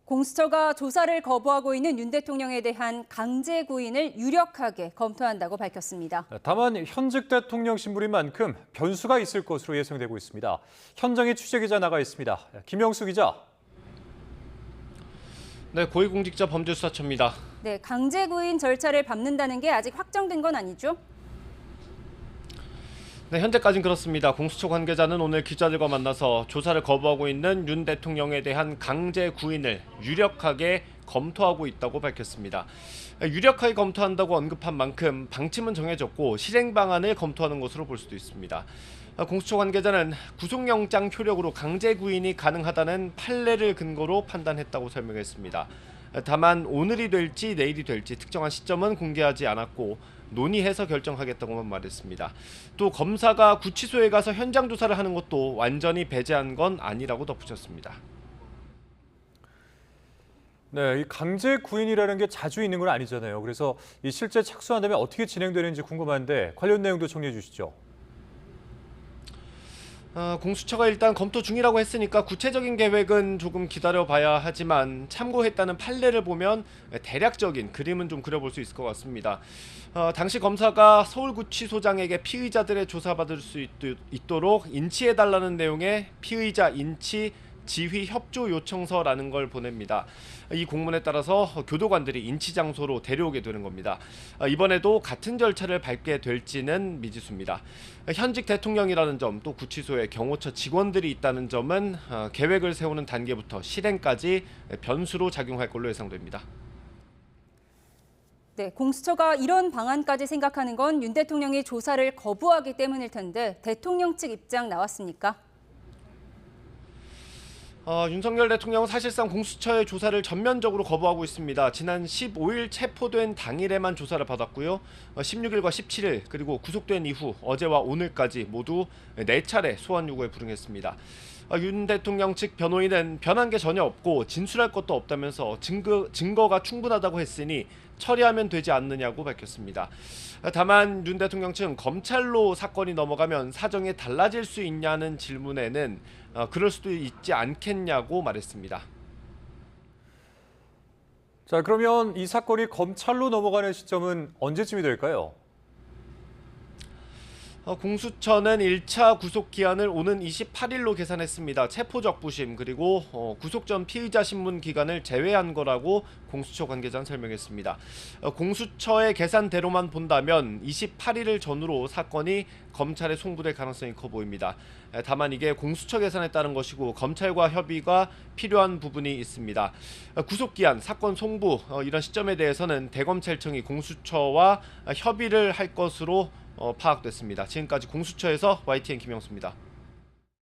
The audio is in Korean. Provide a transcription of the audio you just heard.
공수처가 조사를 거부하고 있는 윤 대통령에 대한 강제 구인을 유력하게 검토한다고 밝혔습니다. 다만 현직 대통령 신분인 만큼 변수가 있을 것으로 예상되고 있습니다. 현장에 취재기자 나가 있습니다. 김영수 기자. 네, 고위공직자 범죄수사처입니다. 네, 강제 구인 절차를 밟는다는 게 아직 확정된 건 아니죠? 네, 현재까지는 그렇습니다. 공수처 관계자는 오늘 기자들과 만나서 조사를 거부하고 있는 윤 대통령에 대한 강제 구인을 유력하게 검토하고 있다고 밝혔습니다. 유력하게 검토한다고 언급한 만큼 방침은 정해졌고 실행 방안을 검토하는 것으로 볼 수도 있습니다. 공수처 관계자는 구속영장 효력으로 강제 구인이 가능하다는 판례를 근거로 판단했다고 설명했습니다. 다만 오늘이 될지 내일이 될지 특정한 시점은 공개하지 않았고 논의해서 결정하겠다고만 말했습니다. 또 검사가 구치소에 가서 현장 조사를 하는 것도 완전히 배제한 건 아니라고 덧붙였습니다. 네, 이 강제 구인이라는 게 자주 있는 건 아니잖아요. 그래서 이 실제 착수한다면 어떻게 진행되는지 궁금한데 관련 내용도 정리해 주시죠. 공수처가 일단 검토 중이라고 했으니까 구체적인 계획은 조금 기다려봐야 하지만 참고했다는 판례를 보면 대략적인 그림은 좀 그려볼 수 있을 것 같습니다. 당시 검사가 서울구치소장에게 피의자들의 조사받을 수 있도록 인치해달라는 내용의 피의자 인치 지휘 협조 요청서라는 걸 보냅니다. 이 공문에 따라서 교도관들이 인치 장소로 데려오게 되는 겁니다. 이번에도 같은 절차를 밟게 될지는 미지수입니다. 현직 대통령이라는 점, 또 구치소에 경호처 직원들이 있다는 점은 계획을 세우는 단계부터 실행까지 변수로 작용할 걸로 예상됩니다. 네, 공수처가 이런 방안까지 생각하는 건 윤 대통령이 조사를 거부하기 때문일 텐데 대통령 측 입장 나왔습니까? 윤석열 대통령은 사실상 공수처의 조사를 전면적으로 거부하고 있습니다. 지난 15일 체포된 당일에만 조사를 받았고요. 16일과 17일 그리고 구속된 이후 어제와 오늘까지 모두 4차례 소환 요구에 불응했습니다. 윤 대통령 측 변호인은 변한 게 전혀 없고 진술할 것도 없다면서 증거가 충분하다고 했으니 처리하면 되지 않느냐고 밝혔습니다. 다만 윤 대통령 측은 검찰로 사건이 넘어가면 사정이 달라질 수 있냐는 질문에는 그럴 수도 있지 않겠냐고 말했습니다. 자, 그러면 이 사건이 검찰로 넘어가는 시점은 언제쯤이 될까요? 공수처는 1차 구속 기한을 오는 28일로 계산했습니다. 체포적부심 그리고 구속 전 피의자 신문 기간을 제외한 거라고 공수처 관계자는 설명했습니다. 공수처의 계산대로만 본다면 28일을 전후로 사건이 검찰에 송부될 가능성이 커 보입니다. 다만 이게 공수처 계산에 따른 것이고 검찰과 협의가 필요한 부분이 있습니다. 구속기한, 사건 송부 이런 시점에 대해서는 대검찰청이 공수처와 협의를 할 것으로 파악됐습니다. 지금까지 공수처에서 YTN 김영수입니다.